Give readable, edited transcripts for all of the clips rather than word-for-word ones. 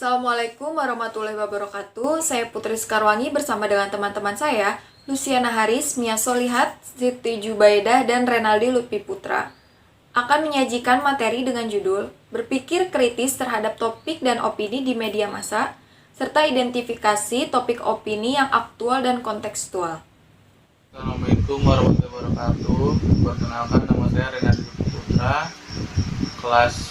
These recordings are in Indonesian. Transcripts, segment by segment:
Assalamualaikum warahmatullahi wabarakatuh. Saya Putri Sekarwangi bersama dengan teman-teman saya, Luciana Haris, Mia Solihat, Siti Jubaidah, dan Renaldi Lutfi Putra. Akan menyajikan materi dengan judul Berpikir kritis terhadap topik dan opini di media massa, serta identifikasi topik opini yang aktual dan kontekstual. Assalamualaikum warahmatullahi wabarakatuh. Perkenalkan, nama saya Renaldi Lutfi Putra, kelas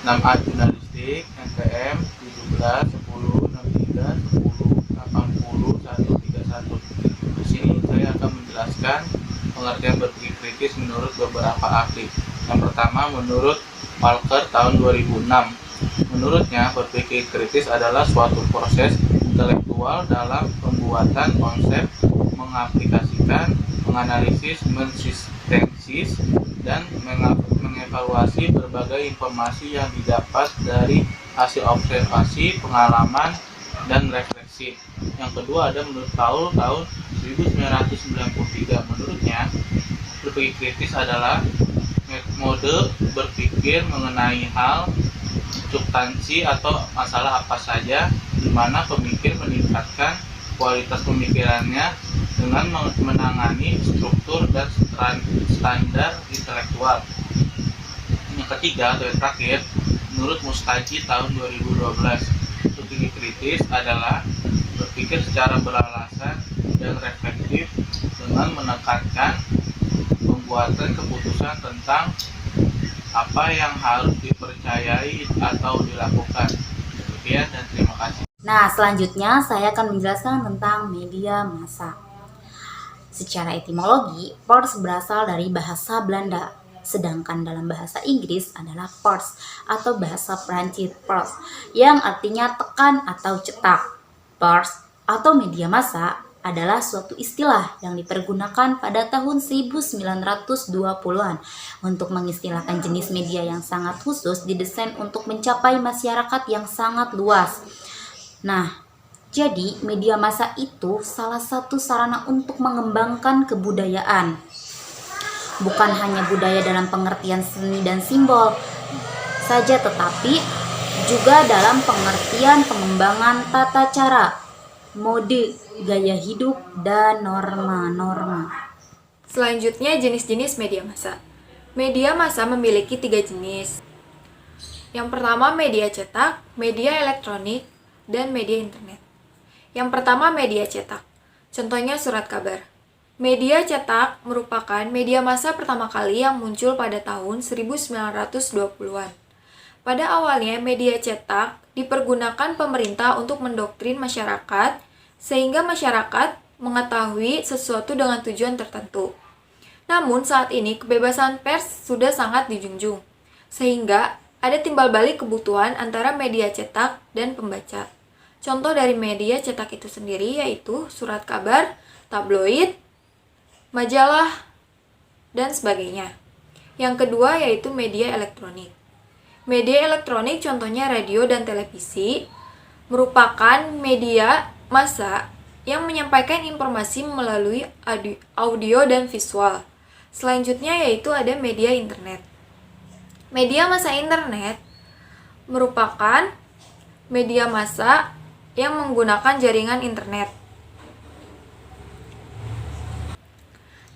6A Jurnalistik, NPM 17 10 63 10 80 131. Di sini saya akan menjelaskan pengertian berpikir kritis menurut beberapa ahli. Yang pertama, menurut Walker tahun 2006. Menurutnya, berpikir kritis adalah suatu proses intelektual dalam pembuatan konsep, mengaplikasikan, menganalisis, mensintesis, dan mengevaluasi berbagai informasi yang didapat dari hasil observasi, pengalaman, dan refleksi. Yang kedua ada menurut Paul tahun 1993. Menurutnya, berpikir kritis adalah metode berpikir mengenai hal, substansi atau masalah apa saja, di mana pemikir meningkatkan kualitas pemikirannya dengan menangani struktur dan standar intelektual. Yang ketiga atau yang terakhir, menurut Mustaji tahun 2012, berpikir kritis adalah berpikir secara beralasan dan reflektif dengan menekankan pembuatan keputusan tentang apa yang harus dipercayai atau dilakukan. Sekian dan terima kasih. Nah, selanjutnya saya akan menjelaskan tentang media massa. Secara etimologi, pers berasal dari bahasa Belanda, sedangkan dalam bahasa Inggris adalah pers atau bahasa Prancis pers, yang artinya tekan atau cetak. Pers atau media massa adalah suatu istilah yang dipergunakan pada tahun 1920-an untuk mengistilahkan jenis media yang sangat khusus didesain untuk mencapai masyarakat yang sangat luas. Nah, jadi media massa itu salah satu sarana untuk mengembangkan kebudayaan. Bukan hanya budaya dalam pengertian seni dan simbol saja, tetapi juga dalam pengertian pengembangan tata cara, mode, gaya hidup, dan norma-norma. Selanjutnya, jenis-jenis media massa. Media massa memiliki 3 jenis. Yang pertama, media cetak, media elektronik, dan media internet. Yang pertama, media cetak. Contohnya surat kabar. Media cetak merupakan media massa pertama kali yang muncul pada tahun 1920-an. Pada awalnya, media cetak dipergunakan pemerintah untuk mendoktrin masyarakat, sehingga masyarakat mengetahui sesuatu dengan tujuan tertentu. Namun saat ini kebebasan pers sudah sangat dijunjung, sehingga ada timbal balik kebutuhan antara media cetak dan pembaca. Contoh dari media cetak itu sendiri yaitu surat kabar, tabloid, majalah, dan sebagainya. Yang kedua yaitu media elektronik. Media elektronik contohnya radio dan televisi merupakan media massa yang menyampaikan informasi melalui audio dan visual. Selanjutnya yaitu ada media internet. Media massa internet merupakan media massa yang menggunakan jaringan internet.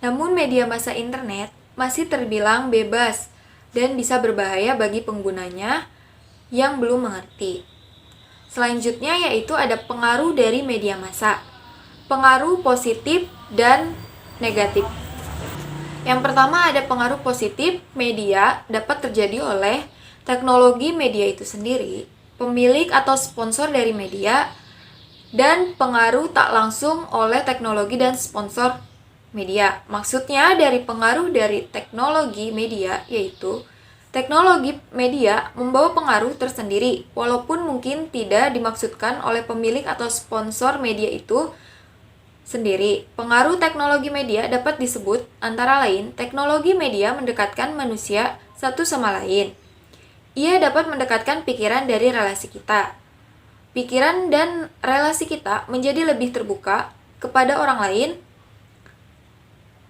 Namun media massa internet masih terbilang bebas dan bisa berbahaya bagi penggunanya yang belum mengerti. Selanjutnya yaitu ada pengaruh dari media massa. Pengaruh positif dan negatif. Yang pertama ada pengaruh positif media dapat terjadi oleh teknologi media itu sendiri, pemilik atau sponsor dari media, dan pengaruh tak langsung oleh teknologi dan sponsor media. Maksudnya dari pengaruh dari teknologi media yaitu teknologi media membawa pengaruh tersendiri walaupun mungkin tidak dimaksudkan oleh pemilik atau sponsor media itu sendiri. Pengaruh teknologi media dapat disebut antara lain teknologi media mendekatkan manusia satu sama lain. Ia dapat mendekatkan pikiran dari relasi kita. Pikiran dan relasi kita menjadi lebih terbuka kepada orang lain,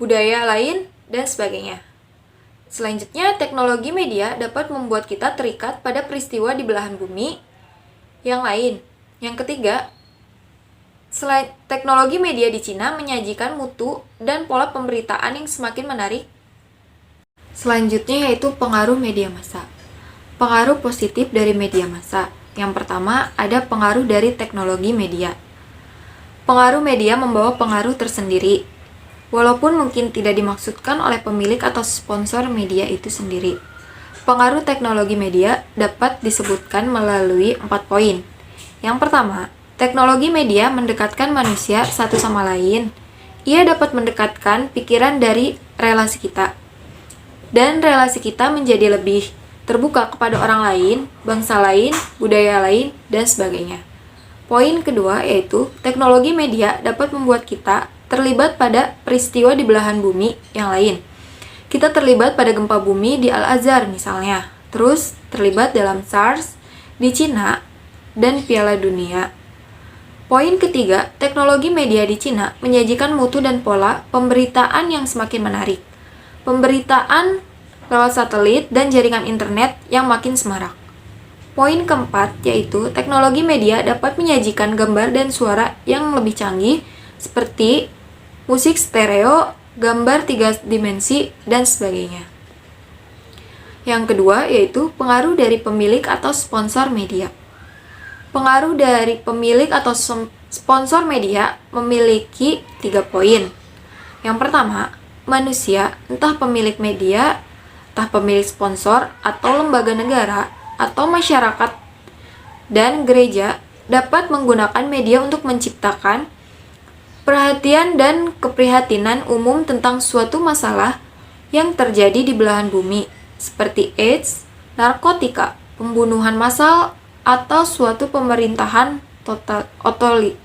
budaya lain, dan sebagainya. Selanjutnya, teknologi media dapat membuat kita terikat pada peristiwa di belahan bumi yang lain. Yang ketiga, selain teknologi media di Cina menyajikan mutu dan pola pemberitaan yang semakin menarik. Selanjutnya yaitu pengaruh media massa. Pengaruh positif dari media massa. Yang pertama, ada pengaruh dari teknologi media. Pengaruh media membawa pengaruh tersendiri, walaupun mungkin tidak dimaksudkan oleh pemilik atau sponsor media itu sendiri. Pengaruh teknologi media dapat disebutkan melalui 4 poin. Yang pertama, teknologi media mendekatkan manusia satu sama lain. Ia dapat mendekatkan pikiran dari relasi kita. Dan relasi kita menjadi lebih terbuka kepada orang lain, bangsa lain, budaya lain, dan sebagainya. Poin kedua yaitu teknologi media dapat membuat kita terlibat pada peristiwa di belahan bumi yang lain. Kita terlibat pada gempa bumi di Al-Azhar misalnya, terus terlibat dalam SARS di Cina dan Piala Dunia. Poin ketiga, teknologi media di Cina menyajikan mutu dan pola pemberitaan yang semakin menarik. Pemberitaan lewat satelit dan jaringan internet yang makin semarak. Poin keempat yaitu teknologi media dapat menyajikan gambar dan suara yang lebih canggih seperti musik stereo, gambar 3 dimensi, dan sebagainya. Yang kedua yaitu pengaruh dari pemilik atau sponsor media. Pengaruh dari pemilik atau sponsor media memiliki 3 poin. Yang pertama, manusia, entah pemilik media, entah pemilik sponsor, atau lembaga negara, atau masyarakat dan gereja dapat menggunakan media untuk menciptakan perhatian dan keprihatinan umum tentang suatu masalah yang terjadi di belahan bumi, seperti AIDS, narkotika, pembunuhan massal, atau suatu pemerintahan otoriter.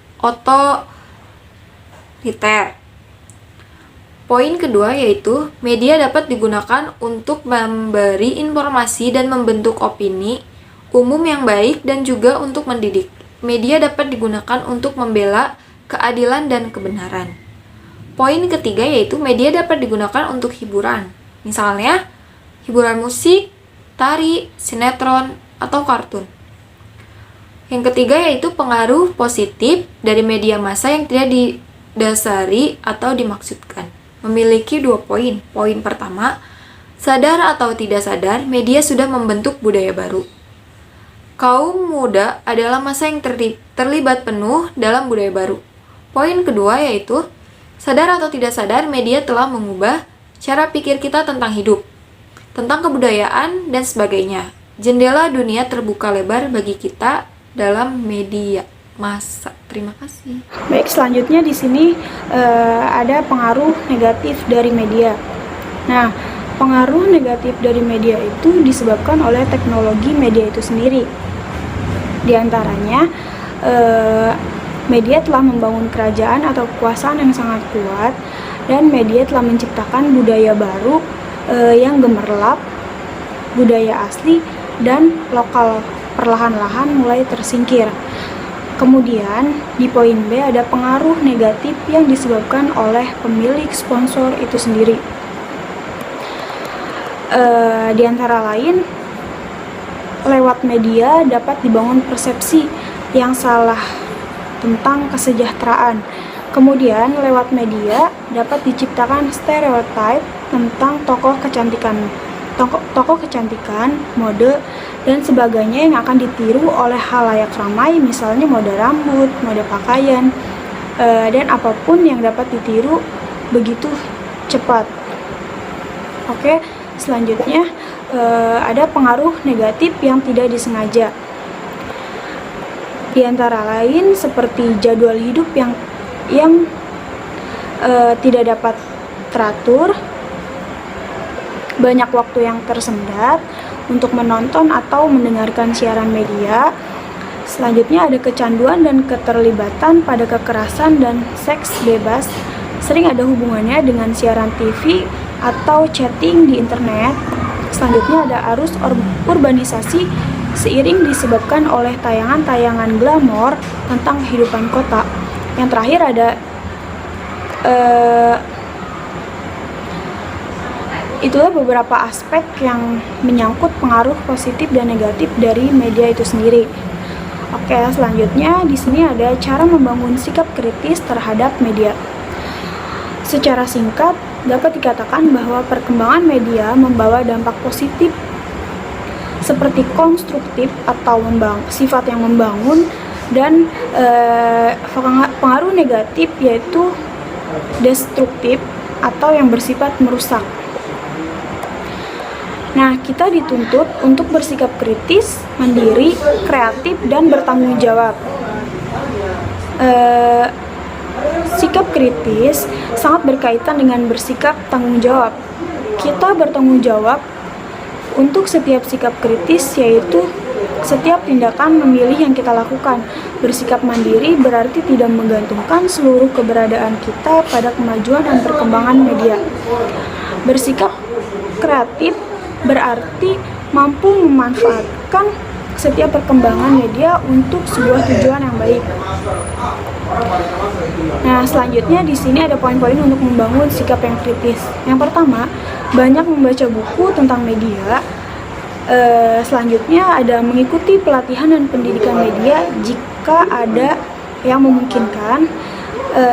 Poin kedua yaitu media dapat digunakan untuk memberi informasi dan membentuk opini umum yang baik dan juga untuk mendidik. Media dapat digunakan untuk membela keadilan dan kebenaran. Poin ketiga yaitu media dapat digunakan untuk hiburan. Misalnya, hiburan musik, tari, sinetron, atau kartun. Yang ketiga yaitu pengaruh positif dari media massa yang tidak didasari atau dimaksudkan. Memiliki 2 poin. Poin pertama, sadar atau tidak sadar, media sudah membentuk budaya baru. Kaum muda adalah masa yang terlibat penuh dalam budaya baru. Poin kedua yaitu, sadar atau tidak sadar, media telah mengubah cara pikir kita tentang hidup, tentang kebudayaan, dan sebagainya. Jendela dunia terbuka lebar bagi kita dalam media massa. Terima kasih. Baik, selanjutnya di sini ada pengaruh negatif dari media. Nah, pengaruh negatif dari media itu disebabkan oleh teknologi media itu sendiri. Di antaranya, media telah membangun kerajaan atau kekuasaan yang sangat kuat, dan media telah menciptakan budaya baru yang gemerlap, budaya asli dan lokal perlahan-lahan mulai tersingkir. Kemudian di poin B ada pengaruh negatif yang disebabkan oleh pemilik sponsor itu sendiri. Di antara lain, lewat media dapat dibangun persepsi yang salah tentang kesejahteraan. Kemudian lewat media dapat diciptakan stereotip tentang tokoh kecantikan, mode, dan sebagainya yang akan ditiru oleh khalayak ramai, misalnya mode rambut, mode pakaian, dan apapun yang dapat ditiru begitu cepat. Oke, selanjutnya ada pengaruh negatif yang tidak disengaja. Di antara lain seperti jadwal hidup yang tidak dapat teratur, banyak waktu yang tersendat untuk menonton atau mendengarkan siaran media. Selanjutnya ada kecanduan dan keterlibatan pada kekerasan dan seks bebas. Sering ada hubungannya dengan siaran TV atau chatting di internet. Selanjutnya ada arus urbanisasi seiring disebabkan oleh tayangan-tayangan glamor tentang kehidupan kota. Yang terakhir ada itulah beberapa aspek yang menyangkut pengaruh positif dan negatif dari media itu sendiri. Oke, selanjutnya di sini ada cara membangun sikap kritis terhadap media. Secara singkat, dapat dikatakan bahwa perkembangan media membawa dampak positif seperti konstruktif atau sifat yang membangun, dan pengaruh negatif yaitu destruktif atau yang bersifat merusak. Nah, kita dituntut untuk bersikap kritis, mandiri, kreatif, dan bertanggung jawab. Sikap kritis sangat berkaitan dengan bersikap tanggung jawab. Kita bertanggung jawab untuk setiap sikap kritis, yaitu setiap tindakan memilih yang kita lakukan. Bersikap mandiri berarti tidak menggantungkan seluruh keberadaan kita pada kemajuan dan perkembangan media. Bersikap kreatif berarti mampu memanfaatkan setiap perkembangan media untuk sebuah tujuan yang baik. Nah, selanjutnya di sini ada poin-poin untuk membangun sikap yang kritis. Yang pertama, banyak membaca buku tentang media. Selanjutnya ada mengikuti pelatihan dan pendidikan media jika ada yang memungkinkan.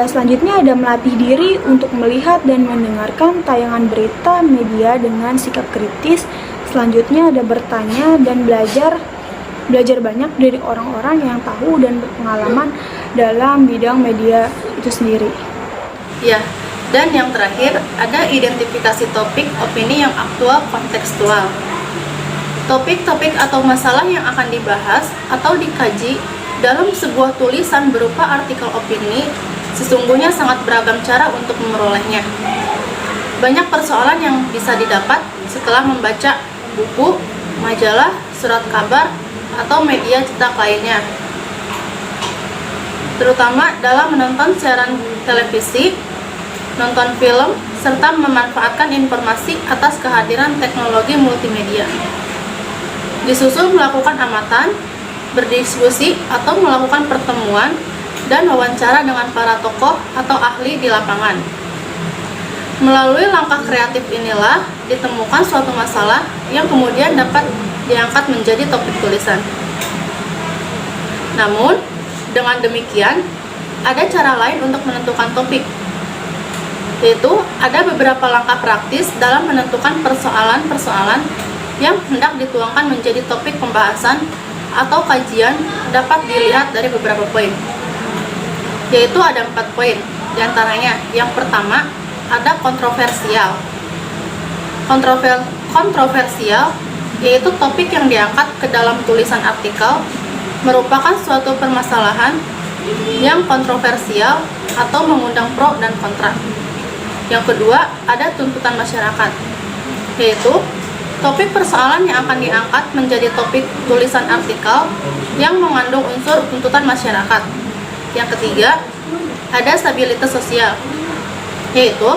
Selanjutnya ada melatih diri untuk melihat dan mendengarkan tayangan berita media dengan sikap kritis. Selanjutnya ada bertanya dan belajar banyak dari orang-orang yang tahu dan berpengalaman dalam bidang media itu sendiri. Ya, dan yang terakhir ada identifikasi topik opini yang aktual kontekstual. Topik-topik atau masalah yang akan dibahas atau dikaji dalam sebuah tulisan berupa artikel opini sesungguhnya sangat beragam cara untuk memperolehnya. Banyak persoalan yang bisa didapat setelah membaca buku, majalah, surat kabar, atau media cetak lainnya. Terutama dalam menonton siaran televisi, nonton film, serta memanfaatkan informasi atas kehadiran teknologi multimedia. Disusul melakukan amatan, berdiskusi, atau melakukan pertemuan dan wawancara dengan para tokoh atau ahli di lapangan. Melalui langkah kreatif inilah ditemukan suatu masalah yang kemudian dapat diangkat menjadi topik tulisan. Namun, dengan demikian, ada cara lain untuk menentukan topik, yaitu ada beberapa langkah praktis dalam menentukan persoalan-persoalan yang hendak dituangkan menjadi topik pembahasan atau kajian dapat dilihat dari beberapa poin. Yaitu ada 4 poin, diantaranya yang pertama ada kontroversial. Kontroversial yaitu topik yang diangkat ke dalam tulisan artikel merupakan suatu permasalahan yang kontroversial atau mengundang pro dan kontra. Yang kedua ada tuntutan masyarakat, yaitu topik persoalan yang akan diangkat menjadi topik tulisan artikel yang mengandung unsur tuntutan masyarakat. Yang ketiga, ada stabilitas sosial, yaitu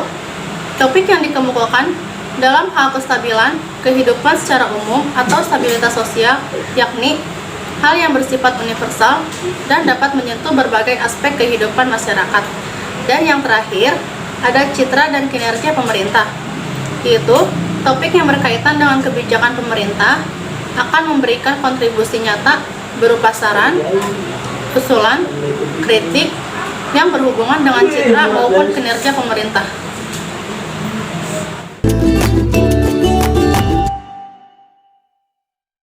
topik yang dikemukakan dalam hal kestabilan kehidupan secara umum atau stabilitas sosial, yakni hal yang bersifat universal dan dapat menyentuh berbagai aspek kehidupan masyarakat. Dan yang terakhir, ada citra dan kinerja pemerintah, yaitu topik yang berkaitan dengan kebijakan pemerintah akan memberikan kontribusi nyata berupa saran, usulan, kritik yang berhubungan dengan citra maupun kinerja pemerintah.